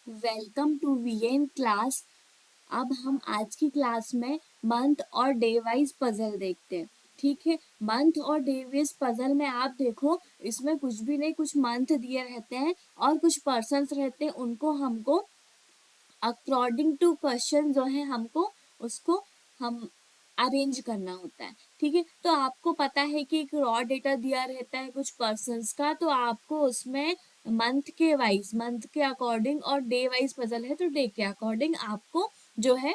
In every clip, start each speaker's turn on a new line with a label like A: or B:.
A: Welcome to VN class. अब हम आज की क्लास में मंथ और डे वाइज पजल देखते हैं। ठीक है, मंथ और डे वाइज पजल में आप देखो, इसमें कुछ भी नहीं, कुछ मंथ दिए रहते हैं और कुछ पर्सन्स रहते हैं, उनको हमको अकॉर्डिंग टू क्वेश्चन जो है हमको उसको हम अरेंज करना होता है। ठीक है, तो आपको पता है कि एक रॉ डेटा दिया रहता है कुछ पर्सन्स का, तो आपको उसमें मंथ के अकॉर्डिंग और डे वाइज पजल है तो डे के अकॉर्डिंग आपको जो है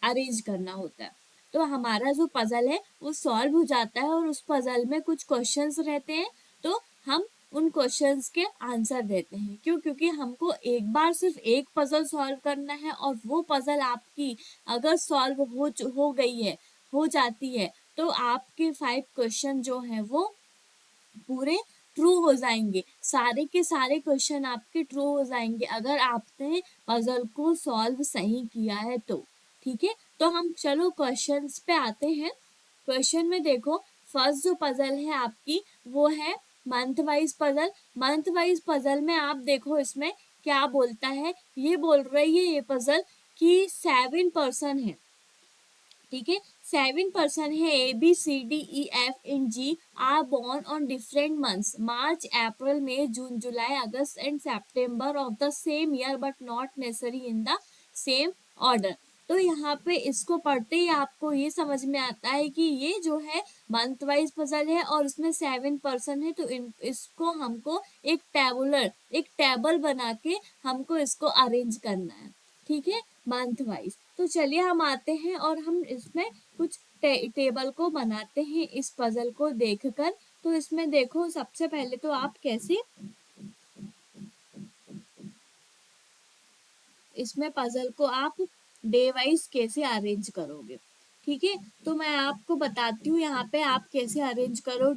A: अरेंज करना होता है। तो हमारा जो पजल है वो सॉल्व हो जाता है और उस पजल में कुछ क्वेश्चंस रहते हैं, तो हम उन क्वेश्चंस के आंसर देते हैं। क्यों? क्योंकि हमको एक बार सिर्फ एक पजल सॉल्व करना है और वो पजल आपकी अगर सॉल्व हो गई है, हो जाती है, तो आपके 5 क्वेश्चन जो है वो पूरे ट्रू हो जाएंगे। सारे के सारे क्वेश्चन आपके ट्रू हो जाएंगे अगर आपने पजल को सॉल्व सही किया है तो। ठीक है, तो हम चलो क्वेश्चंस पे आते हैं। क्वेश्चन में देखो, फर्स्ट जो पजल है आपकी वो है month wise puzzle. Month wise puzzle में आप देखो इसमें क्या बोलता है, ये बोल रही है ये पजल कि 7 पर्सन है। ठीक है, 7 पर्सन है, ABCDEFG are born on different months, March, April, May, June, July, August and September of the same year but not necessary in the same order। तो यहाँ पे इसको पढ़ते ही आपको ये समझ में आता है कि ये जो है मंथ वाइज पजल है और उसमें 7 पर्सन है, तो इसको हमको एक टेबल बना के हमको इसको अरेंज करना है। ठीक है, मंथ वाइज। तो चलिए हम आते हैं और हम इसमें कुछ टेबल को बनाते हैं इस पजल को देखकर। तो इसमें देखो, सबसे पहले तो आप कैसे इसमें पजल को आप डे वाइज कैसे अरेंज करोगे। ठीक है, तो मैं आपको बताती हूँ यहाँ पे आप कैसे अरेंज करो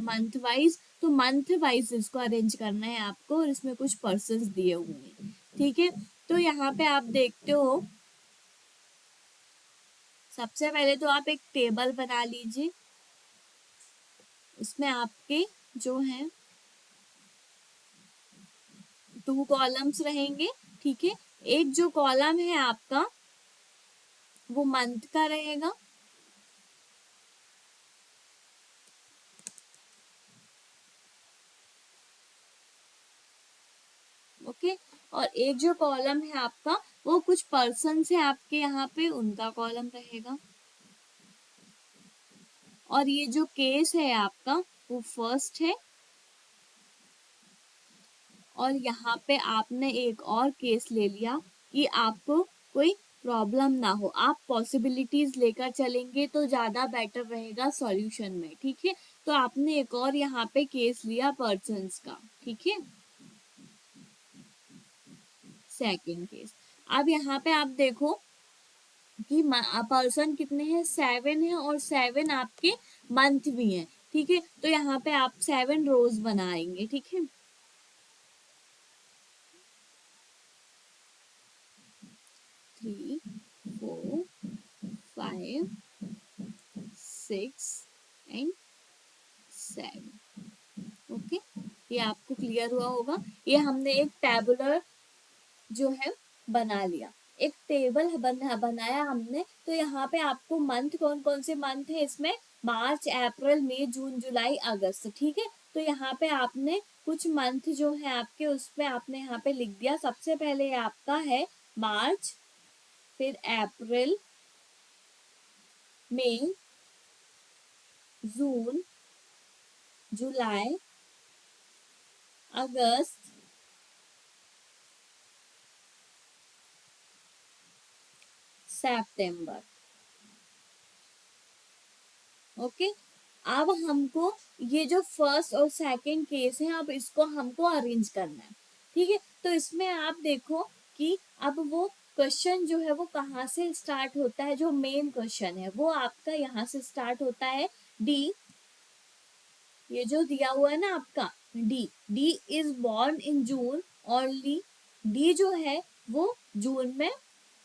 A: मंथ वाइज। तो मंथ वाइज इसको अरेंज करना है आपको और इसमें कुछ पर्सन्स दिए हुए हैं। ठीक है, तो यहाँ पे आप देखते हो, सबसे पहले तो आप एक टेबल बना लीजिए। इसमें आपके जो है 2 कॉलम्स रहेंगे। ठीक है, एक जो कॉलम है आपका वो मंथ का रहेगा ओके, और एक जो कॉलम है आपका वो कुछ पर्सन है आपके यहाँ पे, उनका कॉलम रहेगा। और ये जो केस है आपका वो फर्स्ट है, और यहाँ पे आपने एक और केस ले लिया कि आपको कोई प्रॉब्लम ना हो, आप पॉसिबिलिटीज लेकर चलेंगे तो ज्यादा बेटर रहेगा सॉल्यूशन में। ठीक है, तो आपने एक और यहाँ पे केस लिया पर्सन्स का। ठीक है, सेकंड केस। अब यहाँ पे आप देखो कि पर्सन कितने हैं, 7 है और 7 आपके मंथ भी हैं। ठीक है, तो यहाँ पे आप 7 रोज बनाएंगे। ठीक है, 3, 4, 5, 6 एंड 7। ओके, ये आपको क्लियर हुआ होगा। ये हमने एक टेबुलर जो है बना लिया, एक टेबल बनाया हमने। तो यहाँ पे आपको मंथ, कौन कौन से मंथ है इसमें, मार्च, अप्रैल, मई, जून, जुलाई, अगस्त। ठीक है, तो यहाँ पे आपने कुछ मंथ जो है आपके उसमें आपने यहाँ पे लिख दिया। सबसे पहले आपका है मार्च, फिर अप्रैल, मई, जून, जुलाई, अगस्त, सितंबर। ओके, अब हमको ये जो फर्स्ट और सेकंड केस है, अब इसको हमको अरेंज करना है। ठीक है, तो इसमें आप देखो कि अब वो क्वेश्चन जो है वो कहाँ से स्टार्ट होता है, जो मेन क्वेश्चन है वो आपका यहाँ से स्टार्ट होता है। डी, ये जो दिया हुआ है ना आपका D is born in June only. D जो है वो जून में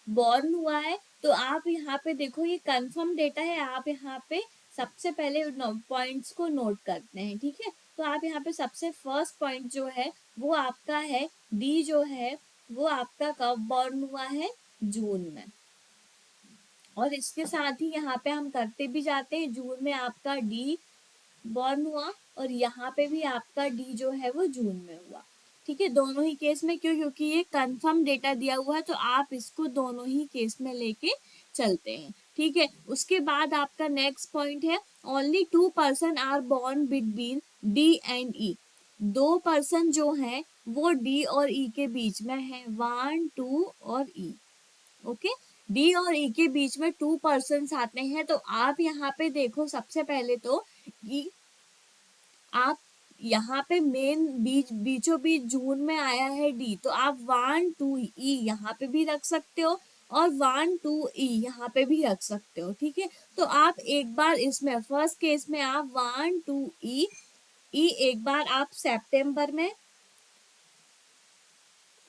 A: बॉर्न हुआ है। तो आप यहाँ पे देखो ये कंफर्म डेटा है, आप यहाँ पे सबसे पहले पॉइंट्स को नोट करते हैं। ठीक है, तो आप यहाँ पे सबसे फर्स्ट पॉइंट जो है वो आपका है डी जो है वो आपका कब बॉर्न हुआ है, जून में। और इसके साथ ही यहाँ पे हम करते भी जाते हैं, जून में आपका डी बॉर्न हुआ और यहाँ पे भी आपका डी जो है वो जून में हुआ। ठीक है, दोनों ही केस में, क्यों, क्योंकि ये कंफर्म डेटा दिया हुआ है तो आप इसको दोनों ही केस में लेके चलते हैं। ठीक है, उसके बाद आपका नेक्स्ट पॉइंट है, only 2% are born between D and E. 2% जो है वो डी और ई के बीच में है, 1, 2 और ई। ओके, डी और ई के बीच में 2% आते हैं। तो आप यहाँ पे देखो, सबसे पहले तो कि आप यहाँ पे मेन बीचों बीच जून में आया है डी, तो आप 1, 2 ई यहाँ पे भी रख सकते हो और 1, 2 ई यहाँ पे भी रख सकते हो। ठीक है, तो आप एक बार इसमें फर्स्ट केस में आप 1, 2 ई एक बार आप सितंबर में,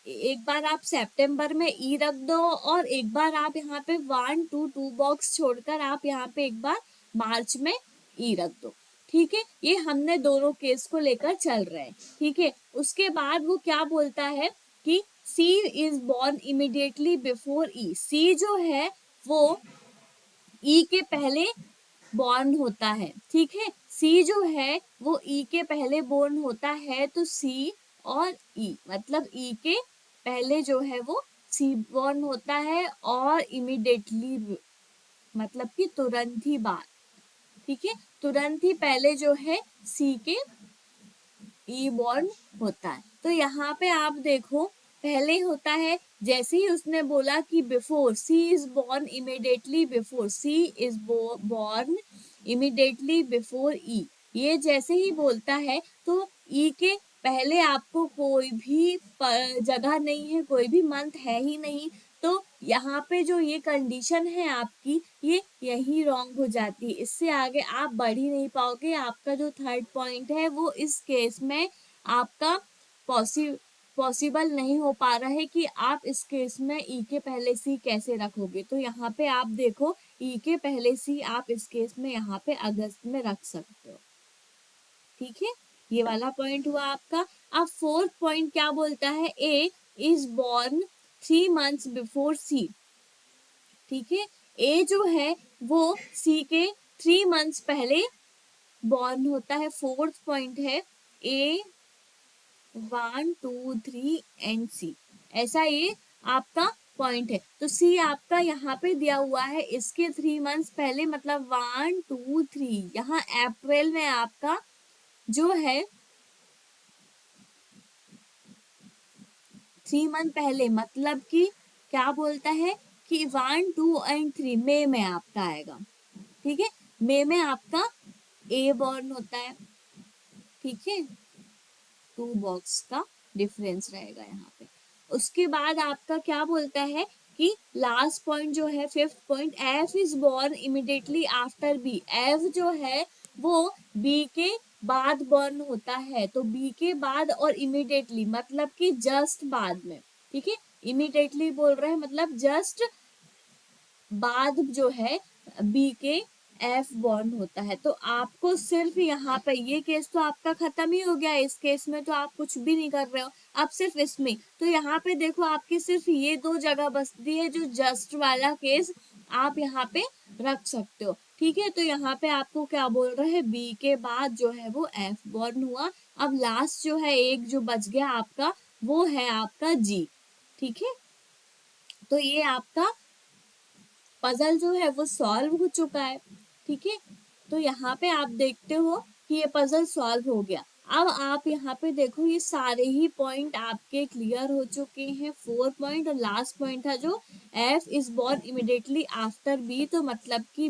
A: एक बार आप सितंबर में ई रख दो और एक बार आप यहाँ पे 1, 2, 2 बॉक्स छोड़कर आप यहाँ पे एक बार मार्च में ई रख दो। ठीक है, ये हमने दोनों केस को लेकर चल रहे हैं। ठीक है, उसके बाद वो क्या बोलता है कि सी इज बॉर्न इमिडिएटली बिफोर ई। सी जो है वो ई के पहले बॉर्न होता है। ठीक है, सी जो है वो ई के पहले बॉर्न होता है, तो सी और ई मतलब ई के पहले जो है वो सी बॉर्न होता है और इमिडिएटली मतलब कि तुरंत ही बाद। ठीक है, तुरंत ही पहले जो है सी के ई बॉर्न होता है। तो यहाँ पे आप देखो, पहले होता है, जैसे ही उसने बोला कि before C is born immediately before, C is born immediately before E, ये जैसे ही बोलता है तो ई के पहले आपको कोई भी जगह नहीं है, कोई भी मंथ है ही नहीं। तो यहाँ पे जो ये कंडीशन है आपकी, ये यही रॉन्ग हो जाती है, इससे आगे आप बढ़ ही नहीं पाओगे। आपका जो थर्ड पॉइंट है वो इस केस में आपका पॉसिबल नहीं हो पा रहा है कि आप इस केस में ई के पहले सी कैसे रखोगे। तो यहाँ पे आप देखो, ई के पहले सी आप इस केस में यहाँ पे अगस्त में रख सकते हो। ठीक है, ये वाला पॉइंट हुआ आपका। अब फोर्थ पॉइंट क्या बोलता है, ए इज बॉर्न 3 months बिफोर सी। ठीक है, ए जो है वो सी के 3 months पहले बॉर्न होता है। फोर्थ पॉइंट है ए 1, 2, 3 एंड सी, ऐसा ये आपका पॉइंट है। तो सी आपका यहाँ पे दिया हुआ है, इसके 3 months पहले मतलब 1, 2, 3, यहाँ अप्रैल में आपका जो है 3 month पहले, मतलब कि क्या बोलता है कि 1, 2 एंड 3 मई में आपका आएगा। ठीक है, मई में आपका ए बॉर्न होता है। ठीक है, 2 बॉक्स का डिफरेंस रहेगा यहाँ पे। उसके बाद आपका क्या बोलता है कि लास्ट पॉइंट जो है fifth point, F is born immediately after B. F जो है वो बी के बाद बॉर्न होता है, तो बी के बाद और इमिडिएटली मतलब कि जस्ट बाद में। ठीक है, इमिडिएटली बोल रहे हैं मतलब जस्ट बाद जो है बी के एफ बॉर्न होता है। तो आपको सिर्फ यहाँ पे ये केस तो आपका खत्म ही हो गया, इस केस में तो आप कुछ भी नहीं कर रहे हो, अब सिर्फ इसमें। तो यहाँ पे देखो आपके सिर्फ ये 2 जगह बचती है, जो जस्ट वाला केस आप यहाँ पे रख सकते हो। ठीक है, तो यहाँ पे आपको क्या बोल रहे हैं, बी के बाद जो है वो एफ बॉर्न हुआ। अब लास्ट जो है एक जो बच गया आपका, वो है आपका जी। ठीक है, तो ये आपका पजल जो है वो सॉल्व हो चुका है। ठीक है, तो यहाँ पे आप देखते हो कि ये पजल सॉल्व हो गया। अब आप यहाँ पे देखो, ये सारे ही पॉइंट आपके क्लियर हो चुके हैं। 4 पॉइंट और लास्ट पॉइंट था जो F is born immediately after B, तो मतलब कि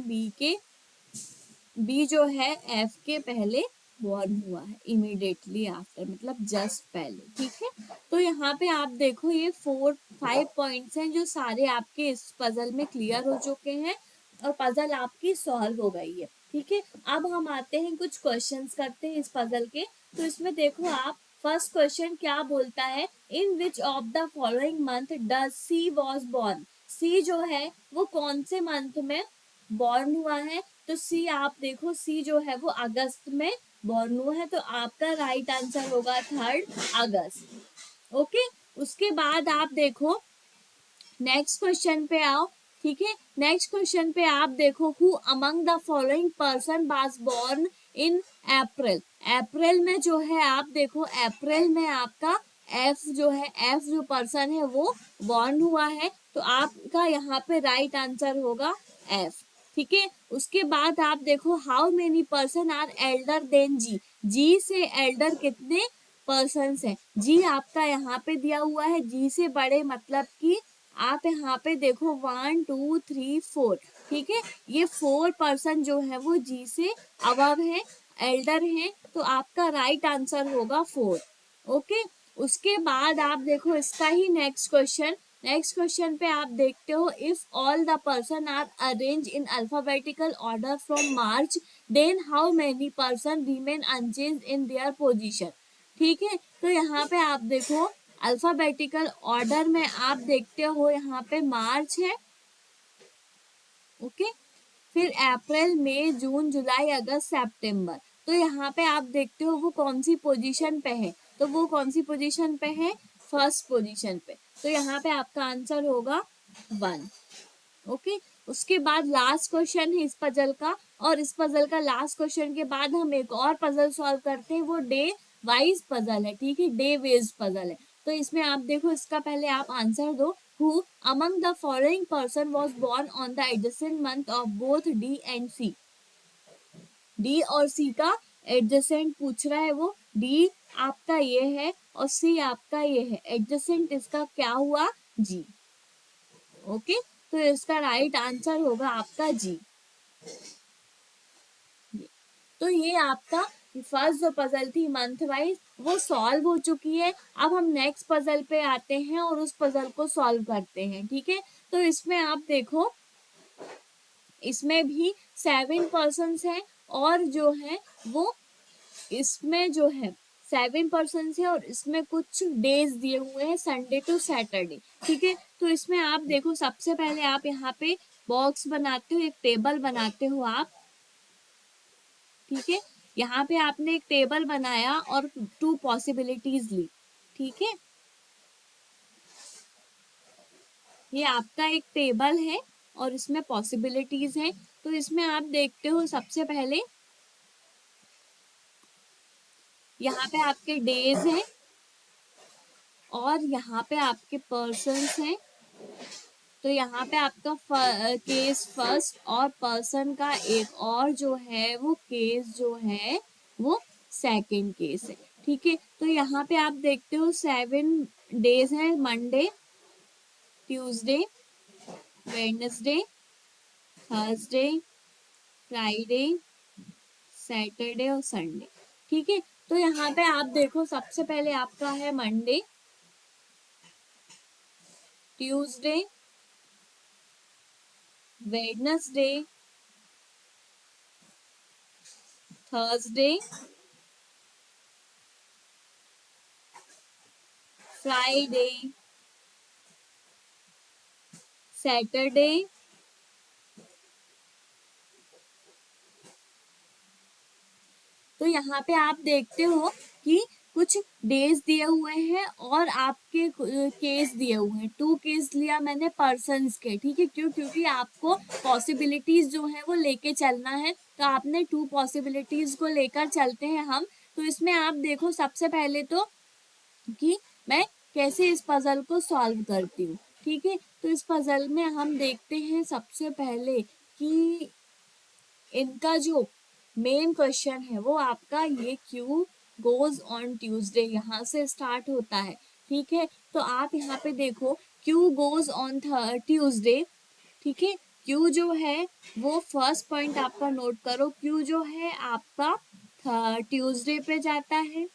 A: बी जो है एफ के पहले बॉर्न हुआ है, इमिडिएटली आफ्टर मतलब जस्ट पहले। ठीक है, तो यहाँ पे आप देखो ये 5 पॉइंट्स हैं जो सारे आपके इस पजल में क्लियर हो चुके हैं और पजल आपकी सॉल्व हो गई है। ठीक है, अब हम आते हैं कुछ क्वेश्चंस करते हैं इस पजल के। तो इसमें देखो आप, फर्स्ट क्वेश्चन क्या बोलता है, in which of the following month does C was born. C जो है वो कौन से मंथ में बॉर्न हुआ है, तो सी आप देखो, सी जो है वो अगस्त में बॉर्न हुआ है, तो आपका राइट आंसर होगा 3rd अगस्त। ओके, उसके बाद आप देखो नेक्स्ट क्वेश्चन पे आओ। ठीक है, नेक्स्ट क्वेश्चन पे आप देखो, who among the following person was born in April. April में जो है आप देखो, अप्रैल में आपका एफ जो है, एफ जो पर्सन है वो बॉर्न हुआ है, तो आपका यहाँ पे राइट आंसर होगा एफ। ठीक है, उसके बाद आप देखो, how many person are elder than G. G से एल्डर कितने पर्सन है? जी आपका यहाँ पे दिया हुआ है, जी से बड़े मतलब कि आप यहाँ पे देखो 1 2 3 4। ठीक है, ये 4 पर्सन जो है वो जी से अबव है, एल्डर है, तो आपका राइट आंसर होगा 4। ओके, उसके बाद आप देखो इसका ही नेक्स्ट क्वेश्चन। नेक्स्ट क्वेश्चन पे आप देखते हो, if all the person are arrange in alphabetical order from March, then how many person remain unchange in their position. ठीक है, तो यहाँ पे आप देखो अल्फाबेटिकल ऑर्डर में आप देखते हो यहाँ पे मार्च है, ओके, फिर अप्रैल मई जून जुलाई अगस्त सितंबर। तो यहाँ पे आप देखते हो वो कौन सी पोजीशन पे है, तो वो कौन सी पोजीशन पे है? फर्स्ट पोजीशन पे। तो यहाँ पे आपका आंसर होगा 1। ओके, उसके बाद लास्ट क्वेश्चन है इस पजल का, और इस पजल का लास्ट क्वेश्चन के बाद हम एक और पजल सॉल्व करते हैं, वो डे वाइज पजल है। ठीक है, डे वेज पजल है। तो इसमें आप देखो, इसका पहले आप आंसर दो, who among the following person was born on the adjacent month of both D and C. D और सी का एडजेसेंट पूछ रहा है वो, डी आपका ये है और सी आपका ये है, एडजेसेंट इसका क्या हुआ? जी। ओके, तो इसका राइट आंसर होगा आपका जी। तो ये आपका फर्स्ट जो पजल थी मंथ वाइज वो सॉल्व हो चुकी है। अब हम नेक्स्ट पजल पे आते हैं और उस पजल को सॉल्व करते हैं। ठीक है, तो इसमें आप देखो, इसमें भी 7 पर्सन्स हैं, और जो है वो इसमें जो है 7 पर्सन्स है, और इसमें कुछ डेज दिए हुए हैं, संडे टू सैटरडे। ठीक है, तो इसमें आप देखो, सबसे पहले आप यहाँ पे बॉक्स बनाते हो, एक टेबल बनाते हो आप। ठीक है, यहाँ पे आपने एक टेबल बनाया और 2 पॉसिबिलिटीज ली। ठीक है, ये आपका एक टेबल है और इसमें पॉसिबिलिटीज है। तो इसमें आप देखते हो, सबसे पहले यहाँ पे आपके डेज हैं और यहाँ पे आपके पर्सन्स हैं। तो यहाँ पे आपका केस फर्स्ट और पर्सन का एक और जो है वो केस जो है वो सेकंड केस है। ठीक है, तो यहाँ पे आप देखते हो 7 डेज है, Monday, Tuesday, Wednesday, Thursday, Friday, Saturday और संडे। ठीक है, तो यहाँ पे आप देखो, सबसे पहले आपका है Monday, Tuesday, Wednesday, Thursday, Friday, Saturday, तो यहाँ पे आप देखते हो कि कुछ डेज दिए हुए हैं और आपके केस दिए हुए हैं। 2 केस लिया मैंने पर्सन्स के। ठीक है, क्यों? क्योंकि आपको पॉसिबिलिटीज जो है वो लेके चलना है, तो आपने 2 पॉसिबिलिटीज को लेकर चलते हैं हम। तो इसमें आप देखो, सबसे पहले तो कि मैं कैसे इस पजल को सॉल्व करती हूँ। ठीक है, तो इस पजल में हम देखते हैं सबसे पहले कि इनका जो मेन क्वेश्चन है वो आपका ये क्यू गोज ऑन ट्यूसडे यहाँ से स्टार्ट होता है। ठीक है, तो आप यहाँ पे देखो, क्यू गोज ऑन ट्यूसडे। ठीक है, क्यू जो है वो फर्स्ट पॉइंट आपका नोट करो, क्यू जो है आपका ट्यूसडे पे जाता है।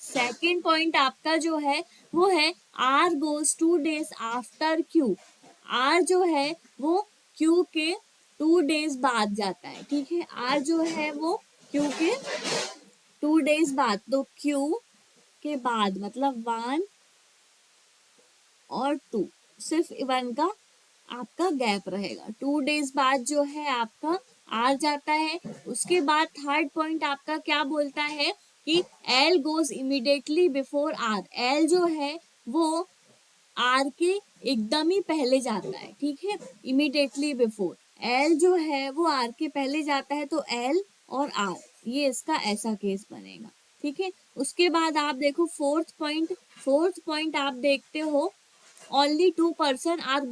A: सेकेंड पॉइंट आपका जो है वो है R goes 2 days after Q. R जो है वो क्यू के 2 डेज बाद जाता है। ठीक है, आर जो है वो क्यू के 2 डेज बाद, तो क्यू के बाद मतलब 1 और 2, सिर्फ 1 का आपका गैप रहेगा। 2 डेज बाद जो है आपका आर जाता है। उसके बाद थर्ड पॉइंट आपका क्या बोलता है कि L goes immediately before R. L जो है वो आर के एकदम ही पहले जाता है, ठीक है, इमिडिएटली बिफोर। एल जो है वो आर के पहले जाता है, तो एल और आर, ये इसका ऐसा केस बनेगा, ठीक है। उसके बाद आप देखो फोर्थ पॉइंट आप देखते हो, only 2 person are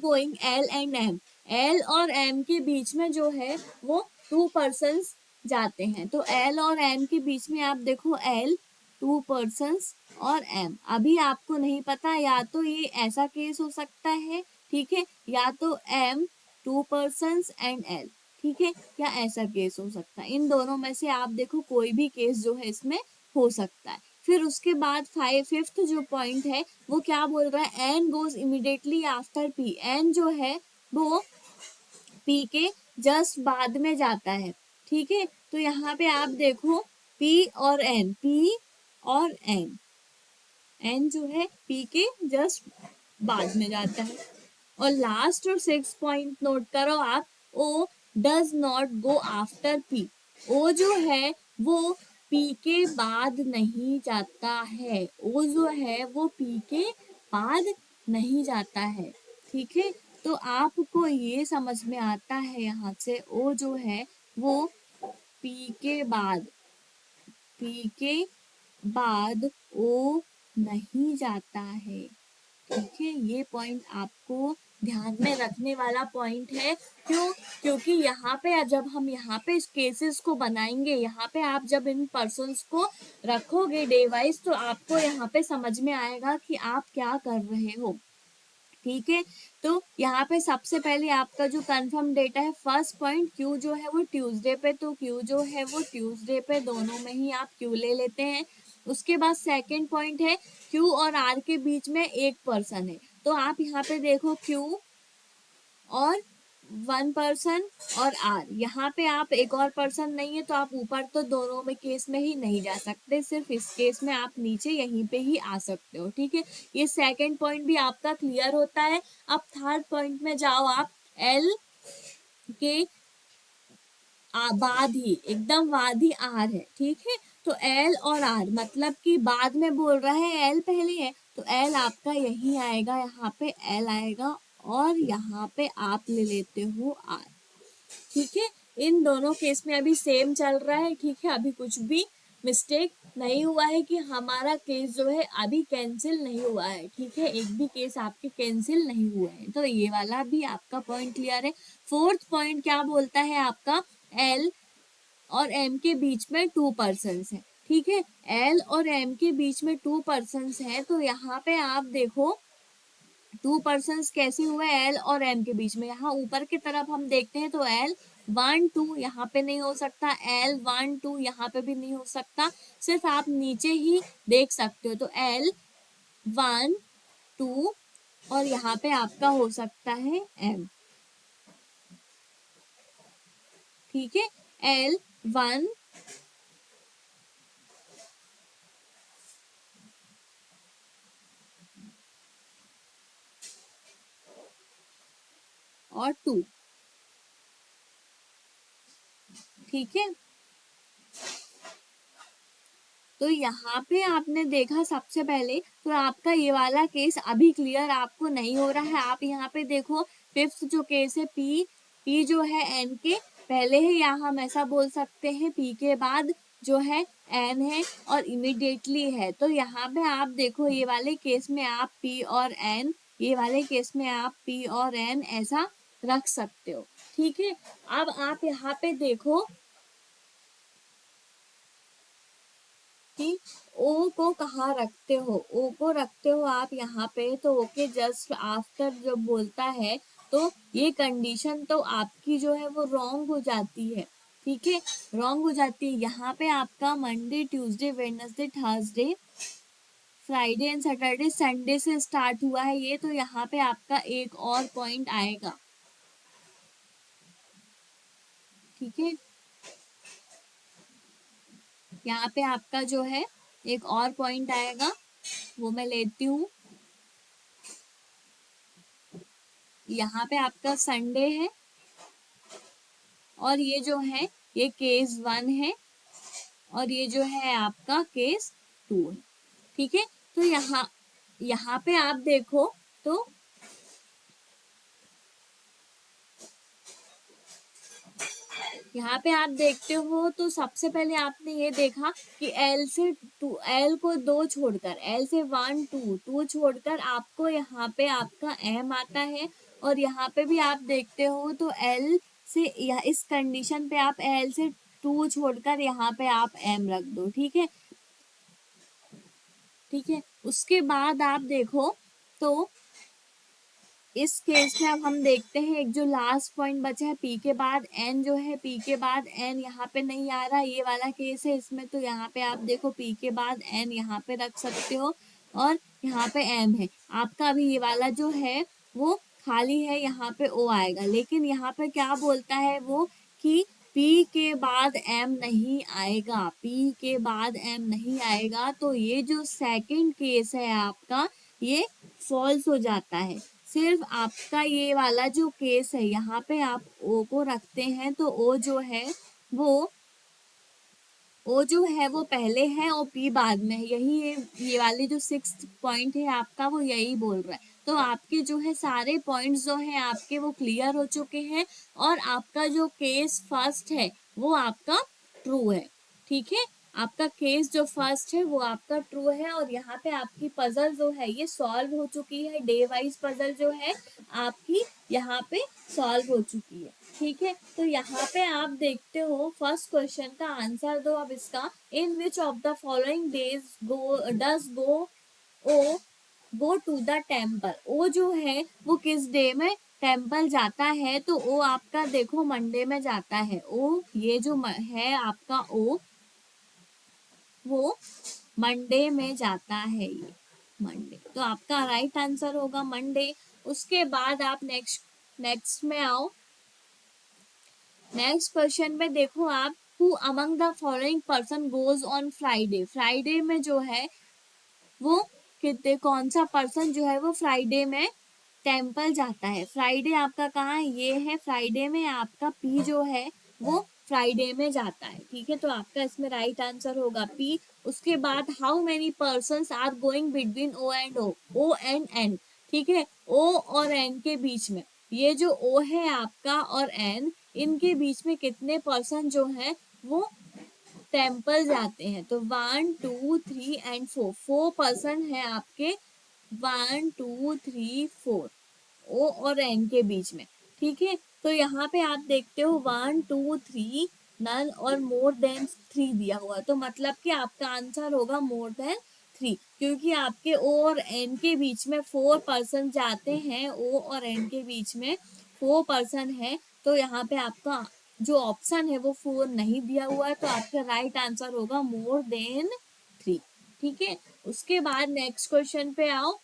A: going L and M. L और एम के बीच में जो है वो 2 पर्सन्स जाते हैं, तो एल और एम के बीच में आप देखो एल 2 पर्सन्स और एम। अभी आपको नहीं पता, या तो ये ऐसा केस हो सकता है, ठीक है, या तो एम 2 पर्सन्स एंड एल, ठीक है, या ऐसा केस हो सकता है। इन दोनों में से आप देखो कोई भी केस जो है इसमें हो सकता है। फिर उसके बाद फिफ्थ जो पॉइंट है वो क्या बोल रहा है, N goes immediately after P. N जो है वो पी के जस्ट बाद में जाता है, ठीक है। तो यहाँ पे आप देखो पी और एन एन जो है पी के जस्ट बाद में जाता है। और लास्ट और 6 पॉइंट नोट करो आप, O does not go after P. O जो है वो पी के बाद नहीं जाता है, ओ जो है वो पी के बाद नहीं जाता है, ठीक है। तो आपको ये समझ में आता है यहाँ से, ओ जो है वो पी के बाद ओ नहीं जाता है, ठीक है। ये पॉइंट आपको ध्यान में रखने वाला पॉइंट है। क्यों? क्योंकि यहाँ पे जब हम यहाँ पे इस केसेस को बनाएंगे, यहाँ पे आप जब इन पर्सन्स को रखोगे डे वाइज, तो आपको यहाँ पे समझ में आएगा कि आप क्या कर रहे हो, ठीक है। तो यहाँ पे सबसे पहले आपका जो कंफर्म डेटा है, फर्स्ट पॉइंट क्यू जो है वो ट्यूसडे पे, तो क्यू जो है वो ट्यूसडे पे, दोनों में ही आप क्यू ले लेते हैं। उसके बाद सेकंड पॉइंट है क्यू और आर के बीच में 1 पर्सन है, तो आप यहाँ पे देखो क्यू और 1 पर्सन और आर, यहाँ पे आप एक और पर्सन नहीं है, तो आप ऊपर तो दोनों में केस में ही नहीं जा सकते, सिर्फ इस केस में आप नीचे यहीं पे ही आ सकते हो, ठीक है। ये सेकंड पॉइंट भी आपका क्लियर होता है। अब थर्ड पॉइंट में जाओ आप, एल के बाद ही एकदम बाद ही आर है, ठीक है। तो एल और आर मतलब कि बाद में बोल रहा है, एल पहले है, तो एल आपका यही आएगा, यहाँ पे एल आएगा और यहाँ पे आप ले लेते हो आर, ठीक है। इन दोनों केस में अभी सेम चल रहा है, ठीक है, अभी कुछ भी मिस्टेक नहीं हुआ है कि हमारा केस जो है अभी कैंसिल नहीं हुआ है, ठीक है, एक भी केस आपके कैंसिल नहीं हुए हैं। तो ये वाला भी आपका पॉइंट क्लियर है। फोर्थ पॉइंट क्या बोलता है आपका, एल और एम के बीच में 2 पर्सन्स है, ठीक है। एल और एम के बीच में 2 पर्सन्स है, तो यहाँ पे आप देखो 2 पर्सन्स कैसे हुए एल और एम के बीच में। यहाँ ऊपर की तरफ हम देखते हैं तो एल 1 2 यहाँ पे नहीं हो सकता, एल 1 2 यहाँ पे भी नहीं हो सकता, सिर्फ आप नीचे ही देख सकते हो। तो एल 1 2 और यहाँ पे आपका हो सकता है एम, ठीक है। एल 1 और 2, ठीक है। तो यहाँ पे आपने देखा सबसे पहले, तो आपका ये वाला केस अभी क्लियर आपको नहीं हो रहा है। आप यहाँ पे देखो फिफ्थ जो केस है, पी जो है एन के पहले है, या हम ऐसा बोल सकते हैं पी के बाद जो है एन है और इमिडिएटली है। तो यहाँ पे आप देखो ये वाले केस में आप पी और एन, ये वाले केस में आप पी और एन ऐसा रख सकते हो, ठीक है। अब आप यहाँ पे देखो कि ओ को कहाँ रखते हो, ओ को रखते हो आप यहाँ पे, तो ओ के जस्ट आफ्टर जब बोलता है तो ये कंडीशन तो आपकी जो है वो रॉन्ग हो जाती है, ठीक है, रॉन्ग हो जाती है। यहाँ पे आपका Monday Tuesday Wednesday Thursday Friday and Saturday Sunday से स्टार्ट हुआ है ये, तो यहाँ पे आपका एक और पॉइंट आएगा, ठीक है। यहाँ पे आपका जो है एक और पॉइंट आएगा, वो मैं लेती हूँ। यहाँ पे आपका संडे है और ये जो है ये केस 1 है, और ये जो है आपका केस 2 है। ठीक है, तो यहाँ पे आप देखो तो यहाँ पे आप देखते हो तो सबसे पहले आपने ये देखा कि एल को 2 छोड़कर, एल से 1 2 छोड़कर आपको यहाँ पे आपका एम आता है। और यहाँ पे भी आप देखते हो तो एल से इस कंडीशन पे आप एल से 2 छोड़कर यहाँ पे आप एम रख दो। ठीक है, ठीक है। उसके बाद आप देखो तो इस केस में अब हम देखते हैं एक जो लास्ट पॉइंट बचा है पी के बाद एन, जो है पी के बाद एन यहाँ पे नहीं आ रहा, ये वाला केस है इसमें। तो यहाँ पे आप देखो पी के बाद एन यहाँ पे रख सकते हो और यहाँ पे एम है आपका। अभी ये वाला जो है वो खाली है, यहाँ पे ओ आएगा। लेकिन यहाँ पे क्या बोलता है वो कि पी के बाद एम नहीं आएगा, पी के बाद एम नहीं आएगा। तो ये जो सेकंड केस है आपका ये फॉल्स हो जाता है। सिर्फ आपका ये वाला जो केस है यहाँ पे आप ओ को रखते हैं तो ओ जो है वो पहले है और पी बाद में है। यही ये वाले जो 6th पॉइंट है आपका वो यही बोल रहा है। तो आपके जो है सारे पॉइंट्स जो है आपके वो क्लियर हो चुके हैं और आपका जो केस फर्स्ट है वो आपका ट्रू है। ठीक है, आपका केस जो फर्स्ट है वो आपका ट्रू है और यहाँ पे आपकी पजल जो है ये सॉल्व हो चुकी है। डे वाइज पजल जो है आपकी यहाँ पे सॉल्व हो चुकी है। ठीक है, तो यहाँ पे आप देखते हो फर्स्ट क्वेश्चन का आंसर दो अब इसका। In which of the following days O go to the temple. O जो है वो किस डे में टेम्पल जाता है? तो ओ आपका देखो मंडे में जाता है। ओ ये जो है आपका ओ वो मंडे में जाता है, ये मंडे। तो आपका राइट आंसर होगा मंडे। उसके बाद आप नेक्स्ट में आओ। नेक्स्ट क्वेश्चन में देखो आप, who among the following person goes on Friday. Friday में जो है वो कितने कौन सा पर्सन जो है वो फ्राइडे में टेम्पल जाता है? फ्राइडे आपका कहाँ है? ये है फ्राइडे में आपका पी जो है वो फ्राइडे में जाता है। ठीक है, तो आपका इसमें राइट आंसर होगा पी। उसके बाद how many persons are going between O and O and N. ठीक है, ओ और एन के बीच में, ये जो ओ है आपका और एन, इनके बीच में कितने पर्सन जो है वो टेम्पल जाते हैं? तो 1 2 3 एंड 4, 4 पर्सन है आपके। 1 2 3 4 ओ और एन के बीच में। ठीक है, तो यहाँ पे आप देखते हो 1 2 3 नन और मोर देन 3 दिया हुआ, तो मतलब कि आपका आंसर होगा मोर देन 3, क्योंकि आपके ओ और एन के बीच में 4 पर्सन जाते हैं। ओ और एन के बीच में 4 पर्सन है, तो यहाँ पे आपका जो ऑप्शन है वो 4 नहीं दिया हुआ है, तो आपका राइट आंसर होगा मोर देन 3। ठीक है, उसके बाद नेक्स्ट क्वेश्चन पे आओ।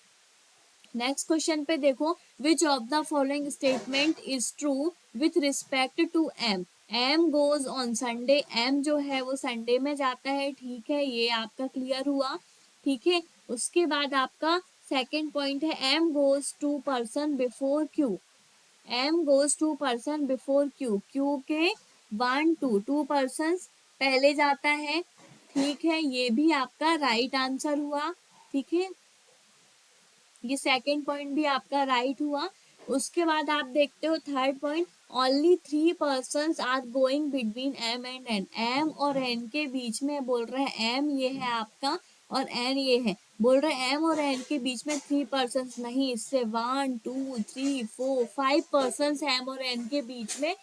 A: नेक्स्ट क्वेश्चन पे देखो, which of the following statement is true with respect to M. M goes on Sunday, M जो है वो संडे में जाता है। ठीक है, ये आपका क्लियर हुआ। ठीक है, उसके बाद आपका सेकेंड पॉइंट है M goes to person before Q. M goes to person before Q, Q के 1 2 पर्सन पहले जाता है। ठीक है, ये भी आपका राइट आंसर हुआ। ठीक है, ये सेकंड पॉइंट भी आपका राइट हुआ। उसके बाद आप देखते हो third point, only 3 persons are going between M and N. M और एन के बीच में बोल रहे हैं, एम ये है आपका और एन ये है, बोल रहे हैं एम और एन के बीच में 3 पर्सन्स नहीं, इससे 1 2 3 4 5 पर्सन्स एम और एन के बीच में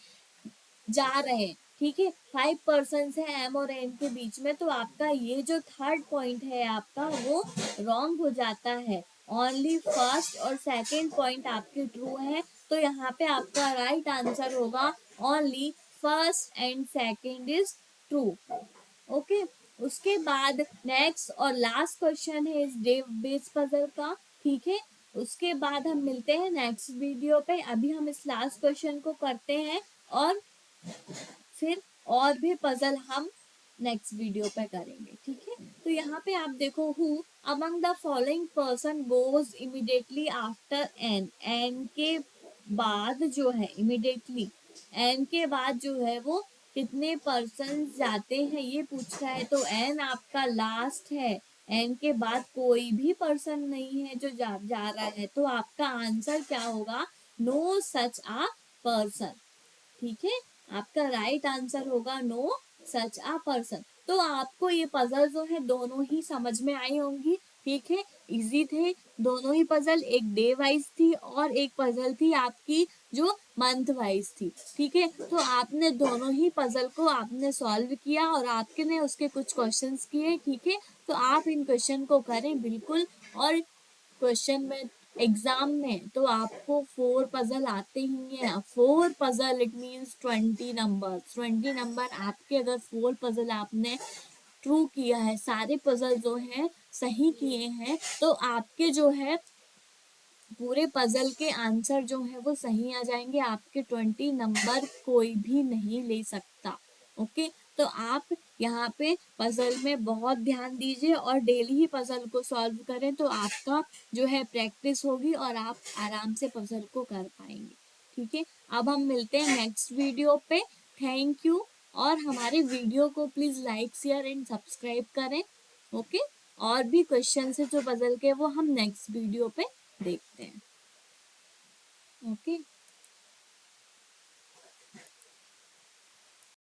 A: जा रहे हैं। ठीक है, 5 पर्सन है एम और एन के बीच में, तो आपका ये जो थर्ड पॉइंट है आपका वो रॉन्ग हो जाता है। ओनली फर्स्ट और सेकंड पॉइंट आपके ट्रू है, तो यहाँ पे आपका राइट आंसर होगा only first and second is true. Okay, उसके बाद नेक्स्ट और लास्ट क्वेश्चन है इस डे बेस पजल का। ठीक है, उसके बाद हम मिलते हैं नेक्स्ट वीडियो पे। अभी हम इस लास्ट क्वेश्चन को करते हैं और फिर और भी पजल हम नेक्स्ट वीडियो पे करेंगे। ठीक है, तो यहाँ पे आप देखो, who among the following person goes immediately after N. N के बाद जो है इमिडिएटली, एन के बाद जो है वो कितने पर्सन जाते हैं ये पूछ रहा है, तो एन आपका लास्ट है, एन के बाद कोई भी पर्सन नहीं है जो जा रहा है, तो आपका आंसर क्या होगा, नो सच आ पर्सन। ठीक है, आपका राइट आंसर होगा नो सच आ पर्सन। तो आपको ये पजल जो है दोनों ही समझ में आई होंगी। ठीक है, इजी थे दोनों ही पजल, एक डे वाइज थी और एक पजल थी आपकी जो मंथ वाइज थी। ठीक है, तो आपने दोनों ही पजल को आपने सॉल्व किया और आपने उसके कुछ क्वेश्चंस किए। ठीक है, तो आप इन क्वेश्चन को करें बिल्कुल। और क्वेश्चन में एग्जाम में तो आपको 4 पजल आते ही हैं। 4 puzzle it means 20 number. 20 number आपके, अगर 4 पजल आपने ट्रू किया है, सारे पजल जो है सही किए हैं, तो आपके जो है पूरे पजल के आंसर जो है वो सही आ जाएंगे। आपके 20 नंबर कोई भी नहीं ले सकता। ओके, तो आप यहाँ पे पजल में बहुत ध्यान दीजिए और डेली ही पजल को सॉल्व करें, तो आपका जो है प्रैक्टिस होगी और आप आराम से पजल को कर पाएंगे। ठीक है, अब हम मिलते हैं नेक्स्ट वीडियो पे। थैंक यू, और हमारे वीडियो को please like share and subscribe करें। ओके, और भी क्वेश्चन है जो पजल के, वो हम नेक्स्ट वीडियो पे